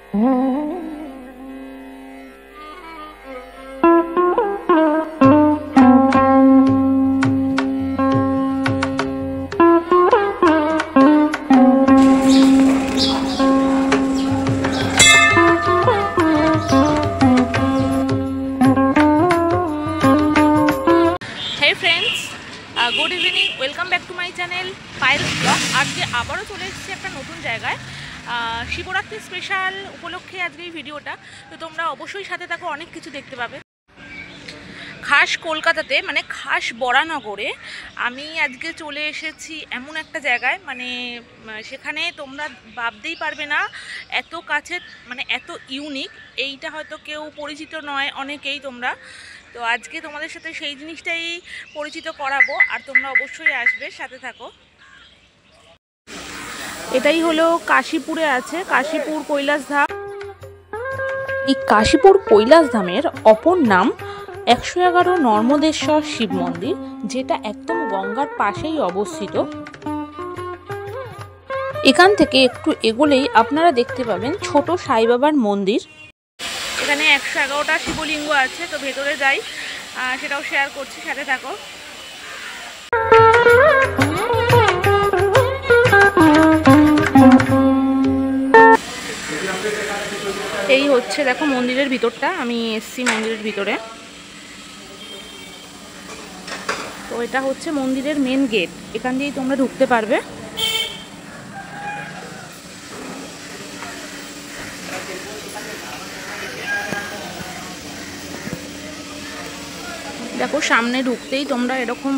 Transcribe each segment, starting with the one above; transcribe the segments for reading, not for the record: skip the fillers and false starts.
Good evening welcome back to my channel Payal's blog. आज के आबारो चले एसेছি একটা নতুন জায়গায় শিবরাত্রি স্পেশাল উপলক্ষে আজকে এই ভিডিওটা। তো তোমরা অবশ্যই সাথে থাকো, অনেক কিছু দেখতে পাবে। খাস কলকাতাতে মানে খাস বরানগরে আমি আজকে চলে এসেছি এমন একটা জায়গায়, মানে সেখানে তোমরা ভাবতেই পারবে না এত কাছে, মানে এত ইউনিক। এইটা হয়তো কেউ পরিচিত নয় অনেকেই তোমরা, তো আজকে তোমাদের সাথে সেই জিনিসটাই পরিচিত করাবো, আর তোমরা অবশ্যই আসবে, সাথে থাকো। এটাই হলো কাশীপুরে আছে কাশীপুর কৈলাস ধাম। এই কাশীপুর কৈলাস ধামের অপর নাম 111 নর্মদেশ্বর শিব মন্দির, যেটা একদম গঙ্গার পাশেই অবস্থিত। এখান থেকে একটু এগোলেই আপনারা দেখতে পাবেন ছোট সাই বাবার মন্দির। এখানে 111টা শিবলিঙ্গ আছে, তো ভেতরে যাই, সেটাও শেয়ার করছি, সাথে থাকো। এই হচ্ছে দেখো মন্দিরের ভিতরটা, আমি এসছি মন্দিরের ভিতরে। তো এটা হচ্ছে মন্দিরের মেন গেট, এখান দিয়েই তোমরা ঢুকতে পারবে। দেখো সামনে ঢুকতেই তোমরা এরকম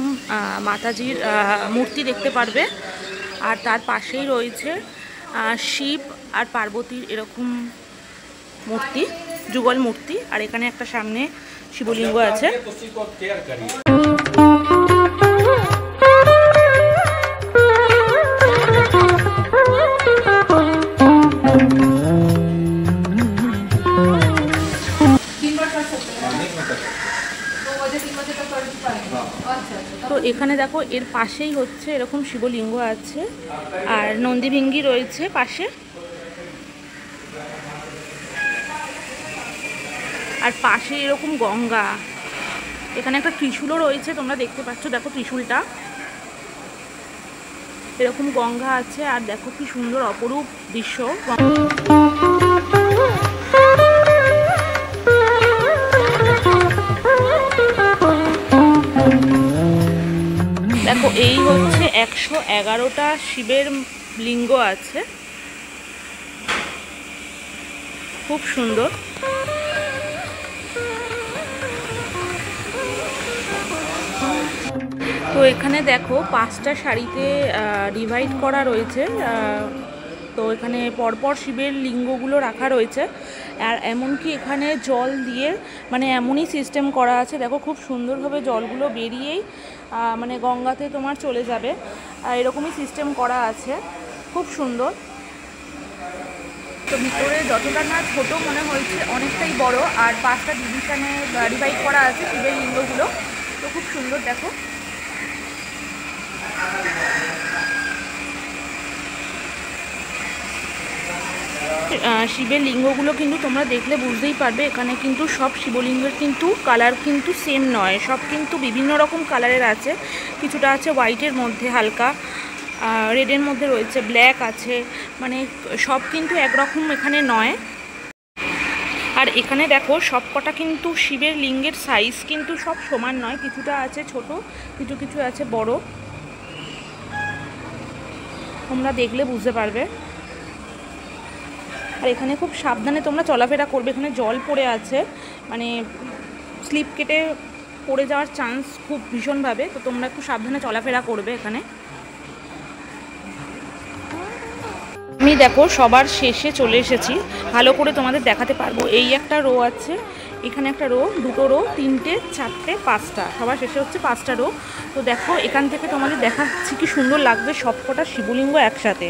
মাতাজির মূর্তি দেখতে পারবে, আর তার পাশেই রয়েছে শিব আর পার্বতীর এরকম মূর্তি, যুগল মূর্তি, আর এখানে একটা সামনে শিবলিঙ্গ আছে। তো এখানে দেখো এর পাশেই হচ্ছে এরকম শিবলিঙ্গ আছে, আর নন্দীভিঙ্গি রয়েছে পাশে, আর পাশে এরকম গঙ্গা। এখানে একটা ত্রিশূলও রয়েছে, তোমরা দেখতে পাচ্ছ, দেখো ত্রিশূলটা, এরকম গঙ্গা আছে, আর দেখো কি সুন্দর অপরূপ দৃশ্য। দেখো এই হচ্ছে 111টা শিবের লিঙ্গ আছে, খুব সুন্দর। তো এখানে দেখো 5টা সারিতে ডিভাইড করা রয়েছে, তো এখানে পরপর শিবের লিঙ্গগুলো রাখা রয়েছে, আর এমনকি এখানে জল দিয়ে মানে এমনই সিস্টেম করা আছে, দেখো খুব সুন্দরভাবে জলগুলো বেরিয়েই মানে গঙ্গাতে তোমার চলে যাবে, এরকমই সিস্টেম করা আছে, খুব সুন্দর। তো ভিতরে যতটা না ছোট মনে হয়েছে অনেকটাই বড়, আর 5টা ডিভিশনে ডিভাইড করা আছে শিবের লিঙ্গগুলো, তো খুব সুন্দর। দেখো শিবের লিঙ্গগুলো কিন্তু তোমরা দেখলে বুঝতেই পারবে, এখানে কিন্তু সব শিবলিঙ্গের কিন্তু কালার কিন্তু সেম নয়, সব কিন্তু বিভিন্ন রকম কালারের আছে। কিছুটা আছে হোয়াইটের মধ্যে, হালকা রেডের মধ্যে রয়েছে, ব্ল্যাক আছে, মানে সব কিন্তু একরকম এখানে নয়। আর এখানে দেখো সব কটা কিন্তু শিবের লিঙ্গের সাইজ কিন্তু সব সমান নয়, কিছুটা আছে ছোট, কিছু কিছু আছে বড়, তোমরা দেখলে বুঝতে পারবে। আর এখানে খুব সাবধানে তোমরা চলাফেরা করবে, এখানে জল পড়ে আছে, মানে স্লিপ কেটে পড়ে যাওয়ার চান্স খুব ভীষণভাবে, তো তোমরা একটু সাবধানে চলাফেরা করবে এখানে। আমি দেখো সবার শেষে চলে এসেছি, ভালো করে তোমাদের দেখাতে পারবো। এই একটা রো আছে, এখানে একটা রো, দুটো রো, 3টে 4টে 5টা, সবার শেষে হচ্ছে 5টা রো। তো দেখো এখান থেকে তোমাদের দেখাচ্ছি কি সুন্দর লাগবে সবকটা শিবলিঙ্গ একসাথে,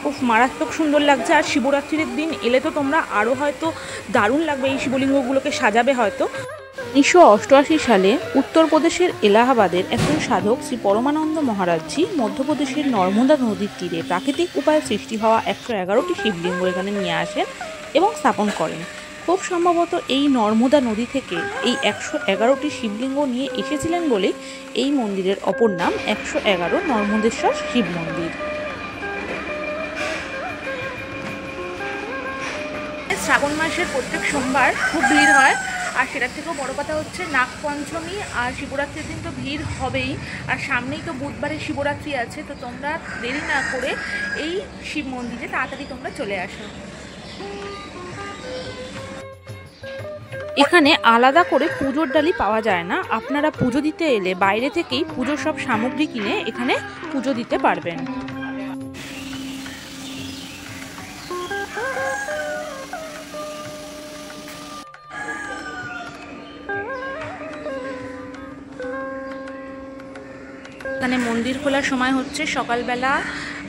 খুব মারাত্মক সুন্দর লাগছে। আর শিবরাত্রির দিন এলে তো তোমরা আরও হয়তো দারুণ লাগবে, এই শিবলিঙ্গগুলোকে সাজাবে হয়তো। 1988 সালে উত্তরপ্রদেশের এলাহাবাদের একজন সাধক শ্রী পরমানন্দ মহারাজজি মধ্যপ্রদেশের নর্মদা নদীর তীরে প্রাকৃতিক উপায়ে সৃষ্টি হওয়া 111টি শিবলিঙ্গ এখানে নিয়ে আসেন এবং স্থাপন করেন। খুব সম্ভবত এই নর্মদা নদী থেকে এই 111টি শিবলিঙ্গ নিয়ে এসেছিলেন বলে এই মন্দিরের অপর নাম 111 নর্মদেশ্বর শিব মন্দির। শ্রাবণ মাসের প্রত্যেক সোমবার খুব ভিড় হয়, আর সেটার থেকেও বড় কথা হচ্ছে নাগপঞ্চমী আর শিবরাত্রির দিন তো ভিড় হবেই, আর সামনেই তো বুধবারে শিবরাত্রি আছে। তো তোমরা দেরি না করে এই শিব মন্দিরে তাড়াতাড়ি তোমরা চলে আসো। এখানে আলাদা করে পুজোর ডালি পাওয়া যায় না, আপনারা পুজো দিতে এলে বাইরে থেকেই পুজোর সব সামগ্রী কিনে এখানে পুজো দিতে পারবেন। এখানে মন্দির খোলার সময় হচ্ছে সকালবেলা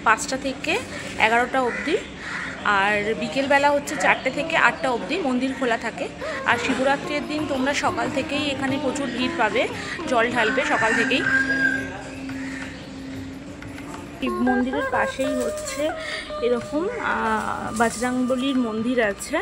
5টা থেকে 11টা অবধি, আর বিকেলবেলা হচ্ছে 4টে থেকে 8টা অবধি মন্দির খোলা থাকে। আর শিবরাত্রির দিন তোমরা সকাল থেকেই এখানে প্রচুর ভিড় পাবে, জল ঢালবে সকাল থেকেই। শিব মন্দিরের পাশেই হচ্ছে এরকম বজরংবলীর মন্দির আছে।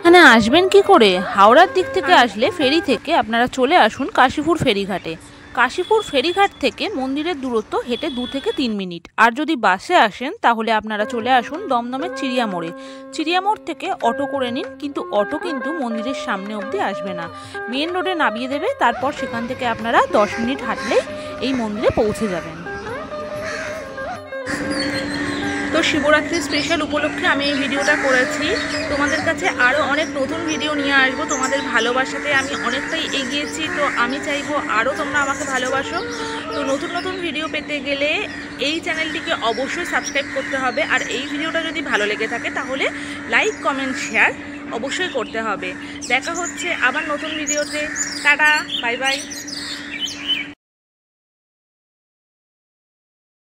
এখানে আসবেন কি করে? হাওড়ার দিক থেকে আসলে ফেরি থেকে আপনারা চলে আসুন কাশীপুর ফেরিঘাটে। কাশীপুর ফেরিঘাট থেকে মন্দিরের দূরত্ব হেঁটে 2 থেকে 3 মিনিট। আর যদি বাসে আসেন তাহলে আপনারা চলে আসুন দমদমের চিড়িয়ামোড়ে। চিড়িয়ামোড় থেকে অটো করে নিন, কিন্তু অটো কিন্তু মন্দিরের সামনে অবধি আসবে না, মেন রোডে নামিয়ে দেবে। তারপর সেখান থেকে আপনারা 10 মিনিট হাঁটলেই এই মন্দিরে পৌঁছে যাবেন। তো শিবরাত্রি স্পেশাল উপলক্ষে আমি এই ভিডিওটা করেছি। তোমাদের কাছে আরও অনেক নতুন ভিডিও নিয়ে আসবো। তোমাদের ভালোবাসাতে আমি অনেকটাই এগিয়েছি, তো আমি চাইবো আরও তোমরা আমাকে ভালোবাসো। তো নতুন নতুন ভিডিও পেতে গেলে এই চ্যানেলটিকে অবশ্যই সাবস্ক্রাইব করতে হবে, আর এই ভিডিওটা যদি ভালো লেগে থাকে তাহলে লাইক, কমেন্ট, শেয়ার অবশ্যই করতে হবে। দেখা হচ্ছে আবার নতুন ভিডিওতে। Tata, bye bye.